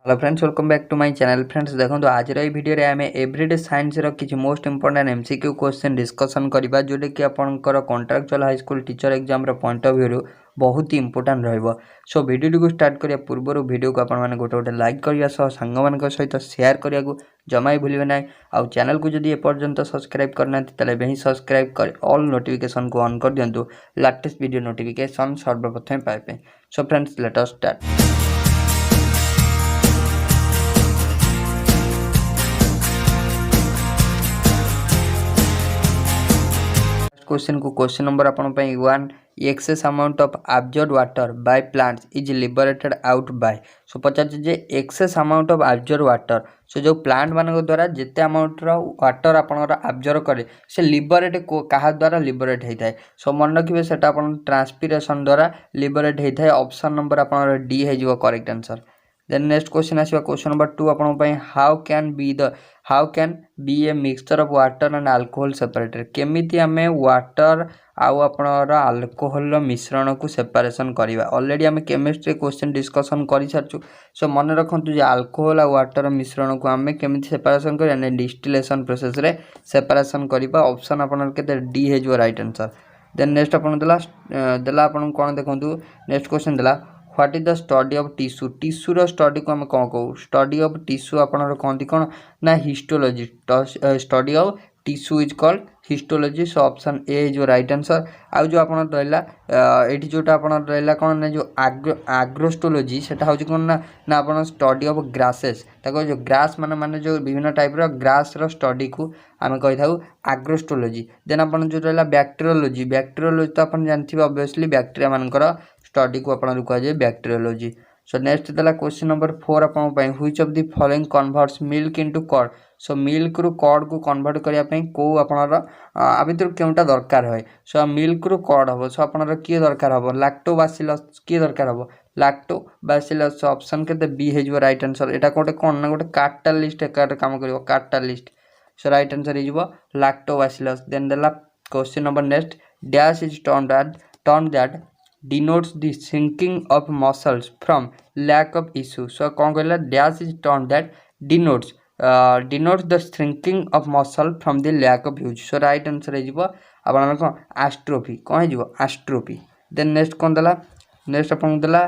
Hello friends, welcome back to my channel. Friends देखो आज video आम एवरीडे साइंस किसी most important MCQ question discussion करवा जोटा कि आपंकर contractual high school teacher exam point of view बहुत ही इंपोर्टेंट रहिबो। सो वीडियो को स्टार्ट करिया पूर्व वीडियो को आपण माने गोटे गोटे लाइक करिया सांग मान सहित शेयर करिया को जमा ही भूलिए ना। आउ चैनल को जदि एपर्यंत सब्सक्राइब करना तेल ही सब्सक्राइब कर ऑल नोटिफिकेशन को ऑन कर दिंतु लेटेस्ट वीडियो नोटिफिकेशन सर्वप्रथम पाइबे। So friends let us start. Question number आपण 1 excess amount of absorbed water by plants is liberated out by. So पचार जे excess amount of absorbed water so जो plant मान द्वारा जिते अमाउंट वाटर आपनकर एब्जॉर्ब करे से लिबरेट कहा द्वारा लिबरेट होता है। सो मन रखिए से ट्रांसपीरेशन द्वारा लिबरेट होता है। ऑप्शन नंबर आप डी हो correct answer. Then next question आसवा क्वेश्चन नंबर 2 आपण how can be a mixture of water and alcohol separated. केमिति आमे वाटर आउ आपनर अल्कोहल मिश्रण को सेपरेशन करवा। ऑलरेडी आमे केमिस्ट्री क्वेश्चन डिस्कशन कर सारछु। सो मन रखंतु जे अल्कोहल आउ वाटर मिश्रण को आमे केमिति सेपरेशन करवा डिस्टिलेशन प्रोसेस रे सेपरेशन करवा। ऑप्शन आपनर केते डी हे जो राइट आंसर। देन नेक्स्ट आपन देला आपन कोन देखंतु नेक्स्ट क्वेश्चन देला what is the study of tissue. टिश्यूर स्टडी को आम कौन कहू स्टडी ऑफ टिश्यू आपन कहती कौन ना histology. Study of tissue is called histology. So option ए जो राइट आंसर। आउ जो आपन रहा ये जोटा आपन रहा कौन ना जो आग्रोस्टोलॉजी सेटा हूँ कौन ना आपन स्टडी ऑफ ग्रासेस ताको जो ग्रास माने जो विभिन्न टाइप रो ग्रास रो स्टडी को आम कही था आग्रोस्टोलॉजी। देन आपन जो रहा बैक्टेरियोलॉजी। बैक्टेरियोलॉजी तो आपन जानथिबे ऑब्वियसली बैक्टीरिया मानकर स्टडी को आपन कह जाए बैक्टेरियोलॉजी। सो नेक्स्ट देला क्वेश्चन नंबर 4 आपन पई which of the following converts milk into curd. So milk रु कर्ड को कन्वर्ट करिया पई को आपनर आ भितर केउटा दरकार होय। सो मिल्क रु कर्ड हबो। सो आपनर की दरकार हबो लैक्टोबासिलस की दरकार हबो लैक्टोबासिलस। ऑप्शन केते बी हे जो राइट आंसर। एटा कोटे कोन ना कोटे कैटलिस्ट एकाटे काम करिवो catalyst. So right answer is lactobacillus. Then देला question number next dash is term that denotes the shrinking of muscles from lack of issue। so कौन कहला dash is term that denotes the shrinking of muscle from the lack of use। so right answer है जीवो अपन कौन एस्ट्रोफी कौन है जीवो एस्ट्रोफी। Then next कौन देला नेक्स्ट अपन देला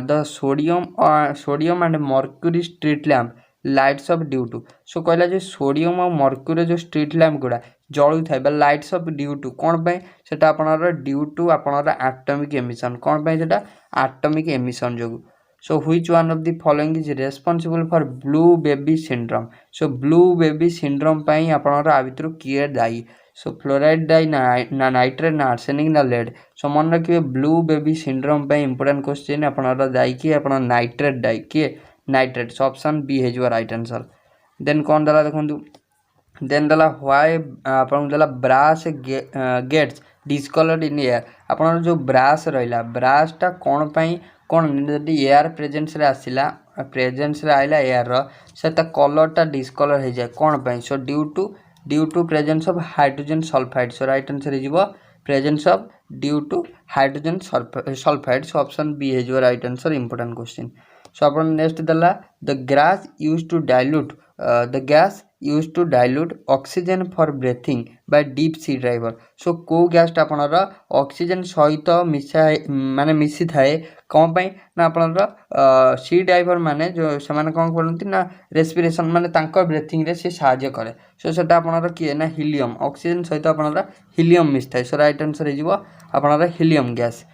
the sodium and mercury street lamp lights of due to. So कहला जो सोडियम और मर्क्यूरी जो स्ट्रीट लैम्प गुड़ा जलू था लाइट्स ऑफ ड्यू टू कौन पे सेटा आपनर ड्यू टू आपनर एटॉमिक एमिशन कौन पे सेटा एटॉमिक एमिशन जो। So which one of the following is responsible for blue baby syndrome. So blue baby syndrome पे आपनर आ भितर किए दायी। सो फ्लोराइड दायी ना नाइट्रेट ना आर्सेनिक ना लेड। सो मन रखिए ब्लू बेबी सिंड्रोम पे इंपोर्टेंट क्वेश्चन आपनर दायी कि आपन नाइट्रेट दायी किए नाइट्रेट। सो ऑप्शन बी है जो राइट आंसर। देन कौन दला देखंतु देन दला व्हाई आपन दला brass gets discoloured in air. आपन जो ब्रास रहिला ब्रासटा कोन पई कोन जदि एयर प्रेजेंस रे आसिला प्रेजेंस रे आइला एयर रो सेटा कलरटा डिस्कलर हो जाए कोन पई। So due to presence of hydrogen sulphide. So right answer is presence of due to hydrogen sulphide. So option B है जो right answer important question. So अपन नेक्स्ट दला the gas used to dilute oxygen for breathing by deep sea driver. So को गैसटा आपनर oxygen सहित माने मिसी थाए कौन पाई ना आपनर सी ड्राइवर माने जो से माने कौन करती ना रेस्पिरेशन माने तांकर ब्रीथिंग रे से सहायता करे। सो सेटा आपनर किए ना हीलियम ऑक्सीजन सहित आपनर हीलियम मिस थाए। सो राइट आंसर इज आपनर हीलियम गैस।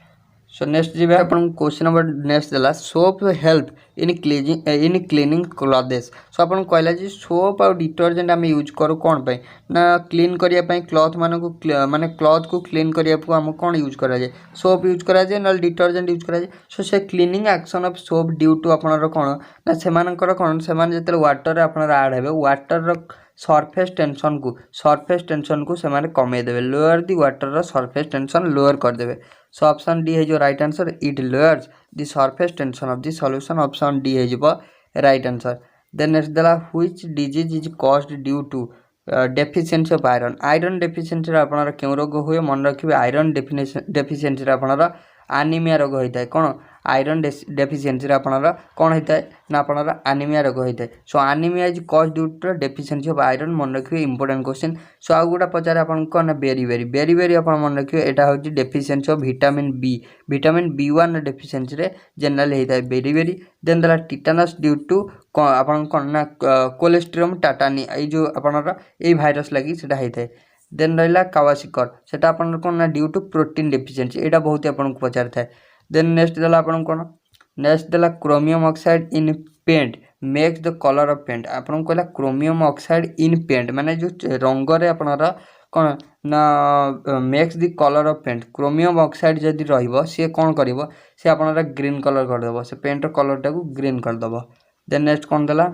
सो नेक्स्ट जी अपन क्वेश्चन नंबर नेक्स्ट देला soap help in cleaning clothes. So अपन कहला जी सोप और डिटर्जेंट आम यूज करूँ कौन पे ना क्लीन करने क्लॉथ माने क्लॉथ को क्लीन करने को आम कौन यूज करा जाए सोप यूज करा जाए ना डिटर्जेंट यूज करा जाए। सो से cleaning action of soap due to आपनर कौन ना सेमानकर कौन से जो वाटर आपनर ऐड हे वाटर सरफेस टेंशन को से कमे देवे lower the water surface tension lower करदे। सो ऑप्शन डी है जो right answer it lowers the surface tension of the solution. Option D है जो राइट आंसर। देन नेक्स्ट दला which disease is caused due to deficiency of iron. Iron deficiency आपनर क्यों रोग हुए मन रखिए आयरन डेफिशिएंसी आपनर आनीमिया रोग होता है कौन आयरन डेफिशिएंसी आपनर कौन होता है ना आपनर एनीमिया रोग होता है। So anaemia is cause due to deficiency of iron मन रखिए इंपोर्टेंट क्वेश्चन। सो आउ गोटा पचारे आपन कौन ना बेरी आपन मन रखिए एटा होची deficiency of vitamin B1 deficiency रे जनरल होता है बेरी देन दला टिटानस ड्यू टू आपन कौन ना कोलेस्ट्रियम टाटानी ए जो आपनर ए भाइरस लगी सेटा होता है। देन रहा कावासिकर सेटा आपन कौन ना ड्यू टू प्रोटीन डेफिशिएंसी एटा बहुत आपन को पचार था। देन नेक्स्ट देला आपन कौन नेक्स्ट देला chromium oxide in paint makes the colour of paint आपन कहला क्रोमियम ऑक्साइड इन पेंट माने जो रंग रे आपनर कौन ना makes the colour of paint chromium oxide जदि रहिबो से कौन करिवो से आपनर ग्रीन कलर कर देबो से पेंट कलर टाको ग्रीन कर देबो। देन नेक्स्ट कौन देला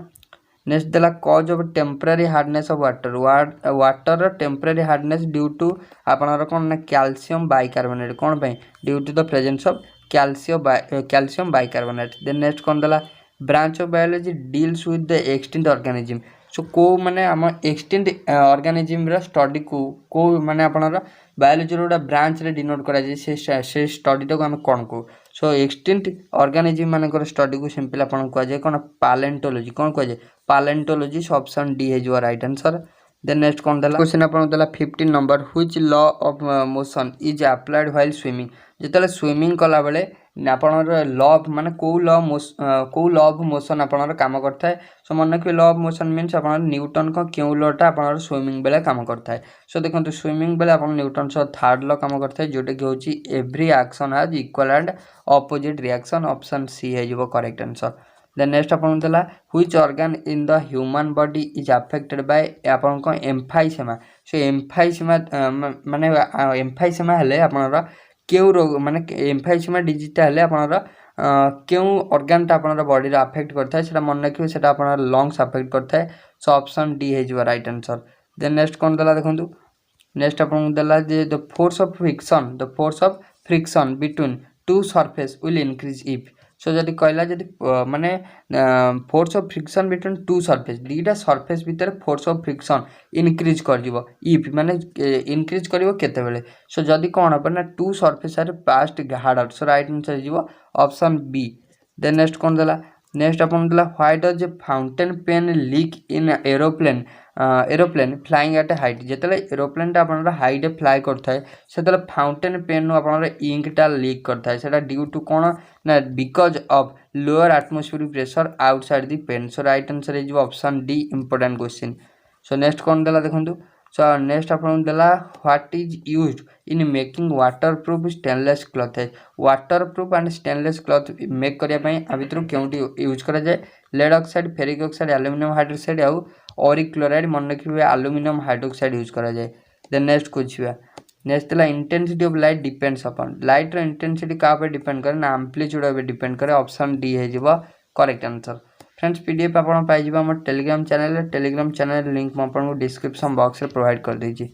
नेक्स्ट देला cause of temporary hardness of water temporary hardness due to आपनर कौन ना कैल्शियम बाइकार्बोनेट कौन पे due to the presence of calcium bicarbonate. Then next कौन देला branch of biology deals with the extinct organism so को माने आम एक्सटिंक्ट ऑर्गेनिज्म स्टडी को माने आपनर बायोलॉजी गोटे ब्रांच रे डिनोट करा जाय से स्टडी टाको आम कौन को सो एक्सटिंक्ट ऑर्गेनिज्म मानकर स्टडी को सिंपल आपन कह जाय कौन पैलेंटोलॉजी कौन कह जाय पैलेंटोलॉजी सो ऑप्शन डी है जो राइट आंसर। देन नेक्स्ट कौन देला क्वेश्चन आपन देला 15 number which law of motion is applied while swimming जेतले स्विमिंग कला बेले आपनर लॉ माने को लॉ ऑफ मोशन आपनर काम करता है। सो मन रखिए लॉ ऑफ मोशन मीन्स आपनर न्यूटन को क्यों लॉटा आपनर स्विमिंग बेले काम करता है। सो देखंतु स्विमिंग बेले आपन न्यूटन सो थर्ड लॉ काम करता है जोटे कि होची every action has equal and opposite reaction option C है जो करेक्ट आंसर। देन नेक्स्ट आपन देला which organ in the human body is affected by आपन को एम्फाइसेमा सो एम्फाइसेमा माने एम्फाइसेमा हेले आपनर केउ रोग माने एम्फाइसेमा डिजीज हेले आपनर केउ ऑर्गन ता आपनर बॉडी रे अफेक्ट करता है सेटा मन रखियो सेटा आपनर लंग्स अफेक्ट करता है सो ऑप्शन डी है जो राइट आंसर। देन नेक्स्ट कौन देला देखंतु नेक्स्ट आपन देला जे the force of friction between two surface will increase if so जदि कहला जदि माने force of friction between two surface दीटा सरफेस भीतर फोर्स ऑफ फ्रिक्शन इंक्रीज कर दिबो इफ माने इंक्रीज करिवो केते बेले सो जदि कोन अपन ना two surface are pressed harder so right answer जिवो ऑप्शन बी। देन नेक्स्ट कोन देला नेक्स्ट अपन देला why does a fountain pen leak in aeroplane flying at height जेतले एरोप्लेन टा अपन हाइट फ्लाई करता है सेतले फाउंटेन पेन नु अपन इंक टा लीक करता है सेटा ड्यू टू कोन ना because of lower atmospheric pressure outside the pen so right answer is option D important question. So next कोन देला देखंतु सो नेक्स्ट अपन देला what is used in making waterproof stainless cloth waterproof and stainless cloth make करिया पई आ भितर केउटी यूज करा जाय lead oxide ferric oxide aluminium hydroxide आउ ऑरिक क्लोराइड मन रखिबे एल्युमिनियम हाइड्रोक्साइड यूज करा जाय। देन नेक्स्ट क्वेश्चन नेक्स्ट ला intensity of light depends upon light रो इंटेंसिटी का पे डिपेंड करे ना एम्पलीट्यूड पे डिपेंड करे ऑप्शन डी है जिवो करेक्ट आंसर। फ्रेंड्स पीडीएफ आपण पाइ जिवो हमर टेलीग्राम चैनल लिंक म आपण को डिस्क्रिप्शन बॉक्स रे प्रोवाइड कर दै छी।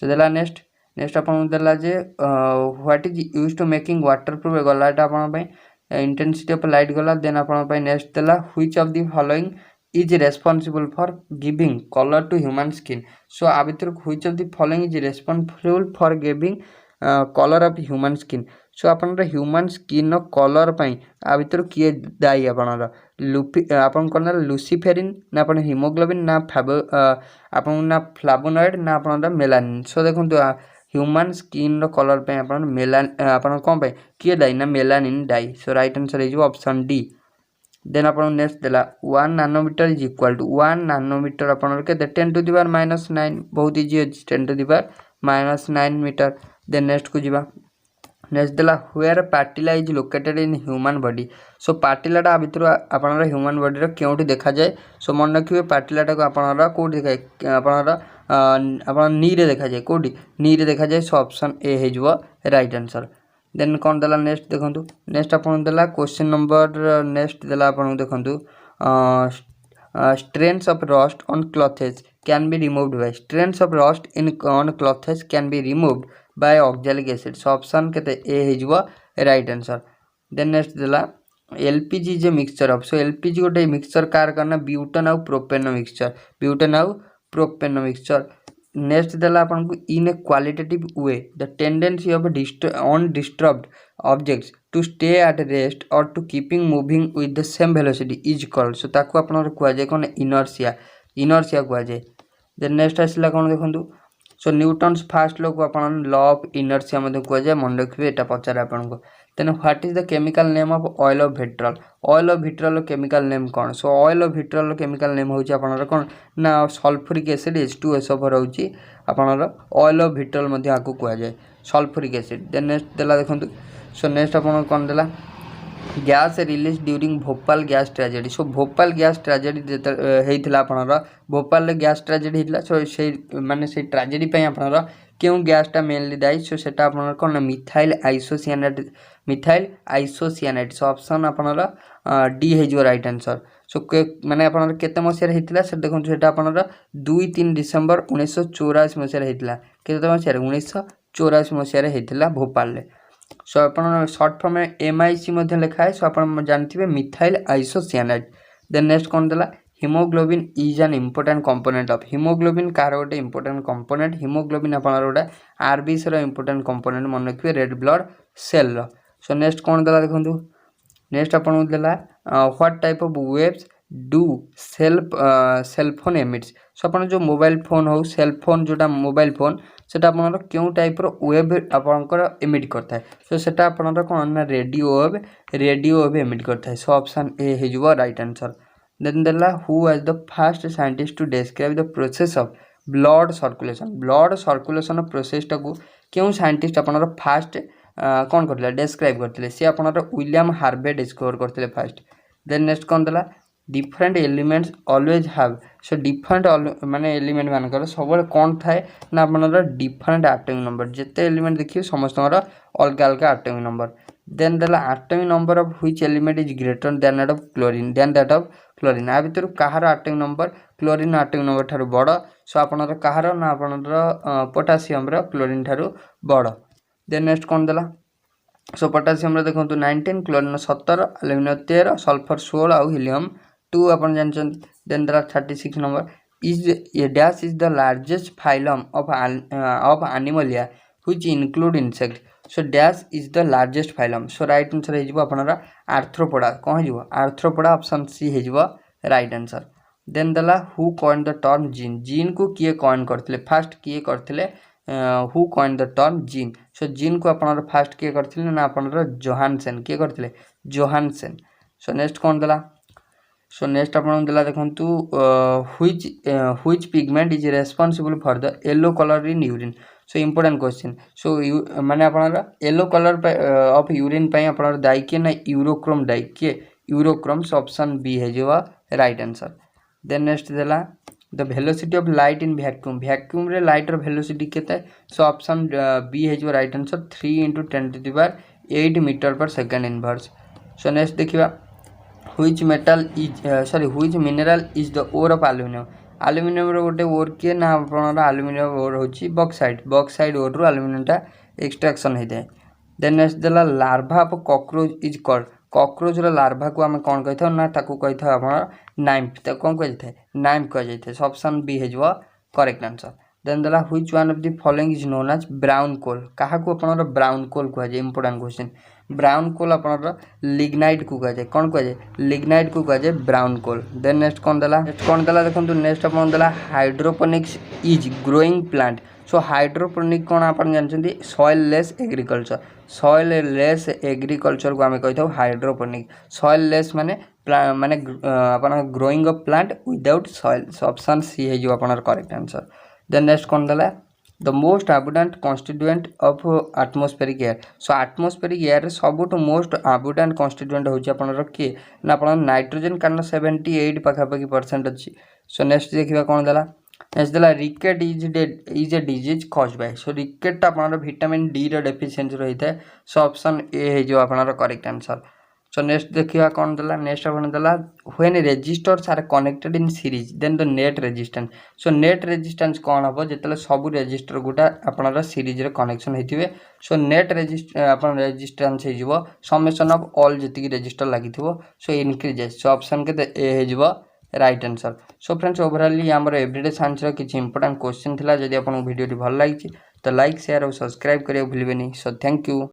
सो देला नेक्स्ट अपन देला जे what is use to making waterproof गलाटा आपण पई इंटेंसिटी ऑफ लाइट गला। देन आपण पई नेक्स्ट देला which of the following is responsible for giving colour to human skin so आ भितर which of the following is responsible for giving colour of human skin so आपन human skin no colour पई आ भितर किए दाई आपन कोन luciferin ना आपन हीमोग्लोबिन ना आपन ना फ्लावोनॉइड ना आपन मेलानिन सो देखंतु ह्यूमन स्किन रो कलर पे आपन मेलानिन आपन कोन पे किए दाई ना मेलानिन दाई so right answer is option D. Then अपन नेक्स्ट देला 1 nanometre is equal to 1 nanometre अपन के 10 टू द पावर -9 बहुत इजी है 10 to the power -9 metre. Then next को जीवा नेक्स्ट देला where patella is located in human body so पार्टिलाटा भितर आपन ह्यूमन बॉडी रो केउटी देखा जाए सो मन रखिबे पार्टिलाटा को आपन को देखा आपन नी रे देखा जाए कोडी नी रे देखा जाए सो ऑप्शन ए हे जो राइट आंसर। देन कौन देला नेक्स्ट देखंतु नेक्स्ट अपन देला क्वेश्चन नंबर नेक्स्ट देला अपन देखंतु stains of rust on clothes can be removed by stains of rust in on clothes can be removed by oxalic acid so option केते A हे जो राइट आंसर। देन नेक्स्ट देला LPG is a mixture of so LPG गोटे mixture कार करना butane और propane mixture next देला अपन को in a qualitative way the tendency of undisturbed objects to stay at rest or to keeping moving with the same velocity is called. So ताको आपन कुआ जाय कोन इनर्शिया इनर्शिया कुआ जाय। देन नेक्स्ट आसला कोन देखंतु सो न्यूटन्स फास्ट लॉ को आपन लॉ ऑफ इनर्शिया मध्ये कुआ जाय मन रखिबे एटा पचारे आपन को। Then what is the chemical name of oil of vitriol. Oil of vitriol chemical name कोन। So oil of vitriol chemical name होची आपन कोन ना सल्फ्यूरिक एसिड H2SO4 होची आपन ऑयल ऑफ विट्रॉल मध्ये आकु कुआ जाय सल्फ्यूरिक एसिड। देन नेक्स्ट देला देखंतु सो नेक्स्ट अपन कौन देला gas release during Bhopal gas tragedy. So Bhopal gas tragedy होता आपनर भोपाल गैस ट्रेजेडी होता। सो से माने से ट्रेजेडी पे आपनर क्यों गैसटा मेनली दायी। सो सेटा आपनर कौन मिथाइल आइसोसियानाइड। सो ऑप्शन आपनर डी है राइट आंसर। सो माने आपनर केते मसिया होता से देखो सेटा आपनर 2-3 डिसेम्बर 1984 मसिया होता। केते मसिया 1984 मसिया होता भोपाल रे। सो अपन शॉर्ट फॉर्म में MIC मध्ये लिखा है। सो अपन जानथिबे मिथाइल आइसोसियानाइड। देन नेक्स्ट कोन देला haemoglobin is an important component of. Haemoglobin कार गोटे इंपोर्टेंट कंपोनेंट। हीमोग्लोबिन अपन गोटे RBC रो इंपोर्टेंट कंपोनेंट मन रखिबे रेड ब्लड सेल रो। सो नेक्स्ट कोन देला देखंतु नेक्स्ट अपन देला what type of waves do cell phone emits. So अपन जो मोबाइल फोन हो सेल फोन जोटा मोबाइल फोन सेटा आपनर क्यों टाइप रो वेव आपनकर एमिट करता है। सो सेटा आपनर कोन ना रेडियो वेव एमिट करता है। सो ऑप्शन ए हे जुवा राइट आंसर। देन देला who was the first scientist to describe the process of blood circulation process टाकू क्यों साइंटिस्ट आपनर फर्स्ट कोन करले डिस्क्राइब करथिले। से आपनर विलियम हार्वे डिस्कवर करथिले फर्स्ट। देन नेक्स्ट कोन देला different elements always have. So different माने एलिमेंट मानकर सब कौन थाए ना आपनर डिफरेंट एटॉमिक नंबर। जिते एलिमेंट देखिए समस्त अलग अलग एटॉमिक नंबर। देन देला atomic number of which element is greater than that of chlorine. आ भीतर कहार atomic number chlorine atomic number ठारू बड़। सो आपनर कहार ना आपनर पोटासियम रो क्लोरीन ठारू बड़। देन नेक्स्ट कौन देला सो पोटासियम देखो 19 क्लोरीन 17 एल्युमिनियम 13 सल्फर 16 और हीलियम 2 अपन जानछन। देन देला 36 number is a dash is the largest phylum of Animalia which include insect. So dash is the largest phylum. So right answer हे जिवो आपनरा आर्थ्रोपोडा। कोन जिवो arthropoda option C हे जिवो right answer. Then देला who coin the term gene. Gene को किए coin करथिले first किए करथिले who coin the term gene. So gene को आपनरा फर्स्ट किए करथिले ना आपनरा जोहानसन किए करथिले जोहानसन। सो नेक्स्ट कोन देला सो नेक्स्ट अपन देला देखंतु which pigment is responsible for the yellow colour in urine. So important question. So माने आपनरा येलो कलर ऑफ यूरिन पई आपनरा दाई के ना यूरोक्रोम दाई के यूरोक्रोम। सो ऑप्शन बी है जो राइट आंसर। देन नेक्स्ट देला the velocity of light in vacuum रे लाइट रो वेलोसिटी केते। सो ऑप्शन बी है जो right answer 3 × 10⁸ metre per second inverse. So next देखिबा which mineral is the ore of aluminium. Aluminium रो गोटे ore के ना आपनर एल्युमिनियम ओर होची बॉक्साइट ओर रो एल्युमिनियम टा एक्सट्रैक्शन होइते। देन नेक्स्ट देला larva of cockroach is called. Cockroach row larva को हम कोन कहथौ ना ताकू कहथौ आपनर नाइम्फ। त कोन कहथै नाइम्फ कह जैथे। सो ऑप्शन बी है जो करेक्ट आंसर। देन देला which one of the following is known as brown coal. काहा को आपनर ब्राउन कोल कह जाय इंपोर्टेंट क्वेश्चन। ब्राउन कोल आपनर लिग्नाइट को कह जाय कोन कह जाय लिग्नाइट को कह जाय ब्राउन कोल। देन नेक्स्ट कोन देला देखंतु नेक्स्ट अपन देला hydroponics is growing plant. So hydroponic कोन आपन जानछन्ती सॉइल लेस एग्रीकल्चर को आमे कहथौ हाइड्रोपोनिक। सॉइल लेस माने अपन growing of plant without soil. So option C है जो अपन करेक्ट आंसर। देन नेक्स्ट कोन देला the most abundant constituent of atmospheric air. So atmospheric air रे सबुठ मोस्ट अबुडेंट कॉन्स्टिट्यूएंट होची अपन के ना अपन नाइट्रोजन कारण 78 पाखापाखि % अछि। सो नेक्स्ट देखिबा कोन देला नेक्स्ट देला rickets is a disease caused by. So rickets अपन विटामिन डी रो डेफिशिएंसी रहिता। सो ऑप्शन ए है जो अपन करेक्ट आंसर। सो नेक्स्ट देखिबा कोन देला नेक्स्ट अपन देला when resistors are connected in series then the net resistance. So net resistance कोन हबो जेतले सब रेजिस्टर गुटा अपन सीरीज रे कनेक्शन हेतिबे। सो नेट अपन रेजिस्टेंस हे जिवो समेशन ऑफ ऑल जति रेजिस्टर लागिथिबो। सो इंक्रीजेस। सो ऑप्शन के ए हे जिवो राइट आंसर। सो फ्रेंड्स ओवरऑली हमर एवरीडे साइंस रो किछि इंपोर्टेंट क्वेश्चन थिला। जदि आपन वीडियो भल लागिछि तो लाइक शेयर और सब्सक्राइब करियो भूलिबेनी। So thank you.